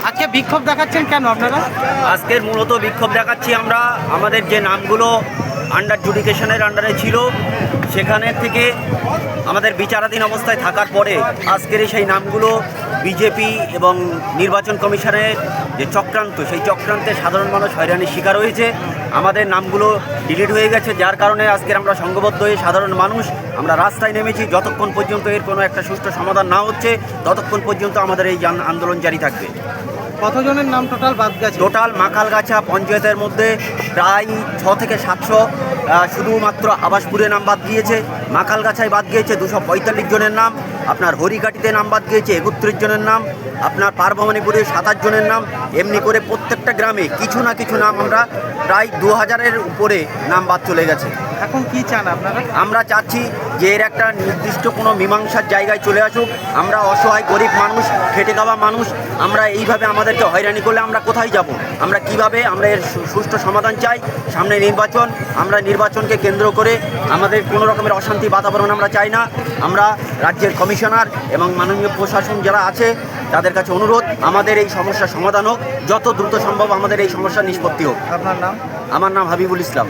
আজকে বিক্ষোভ দেখাচ্ছেন কেন আপনারা? আজকের মূলত বিক্ষোভ দেখাচ্ছি আমরা আমাদের যে নামগুলো আন্ডার জুডিকেশনের আন্ডারে ছিল সেখানের থেকে আমাদের বিচারাধীন অবস্থায় থাকার পরে আজকের সেই নামগুলো বিজেপি এবং নির্বাচন কমিশনের যে চক্রান্ত, সেই চক্রান্তে সাধারণ মানুষ হয়রানির শিকার হয়েছে। আমাদের নামগুলো ডিলিট হয়ে গেছে, যার কারণে আজকের আমরা সংঘবদ্ধ হয়ে সাধারণ মানুষ আমরা রাস্তায় নেমেছি। যতক্ষণ পর্যন্ত এর কোনো একটা সুষ্ঠু সমাধান না হচ্ছে ততক্ষণ পর্যন্ত আমাদের এই আন্দোলন জারি থাকবে। কতজনের নাম টোটাল বাদ গেছে? টোটাল মাখালগাছা পঞ্চায়েতের মধ্যে প্রায় 600 থেকে 700 শুধুমাত্র আবাসপুরে নাম বাদ গিয়েছে। মাখালগাছায় বাদ গিয়েছে 245 জনের নাম। আপনার হরিঘাটিতে নাম বাদ গিয়েছে 31 জনের নাম। আপনার পারভবানীপুরে 27 জনের নাম। এমনি করে প্রত্যেকটা গ্রামে কিছু না কিছু নাম আমরা প্রায় 2000-এর উপরে নাম বাদ চলে গেছে। এখন কি চান আপনারা? আমরা চাচ্ছি যে এর একটা নির্দিষ্ট কোনো মীমাংসার জায়গায় চলে আসুক। আমরা অসহায় গরিব মানুষ, খেটে খাওয়া মানুষ, আমরা এইভাবে আমাদেরকে হয়রানি করলে আমরা কোথায় যাব? আমরা কিভাবে আমরা এর সুষ্ঠু সমাধান চাই। সামনে নির্বাচন, আমরা নির্বাচনকে কেন্দ্র করে আমাদের কোনো রকমের অশান্তি বাতাবরণ আমরা চাই না। আমরা রাজ্যের কমিশনার এবং মাননীয় প্রশাসন যারা আছে তাদের কাছে অনুরোধ, আমাদের এই সমস্যার সমাধান হোক, যত দ্রুত সম্ভব আমাদের এই সমস্যার নিষ্পত্তি হোক। আপনার নাম? আমার নাম হাবিবুল ইসলাম।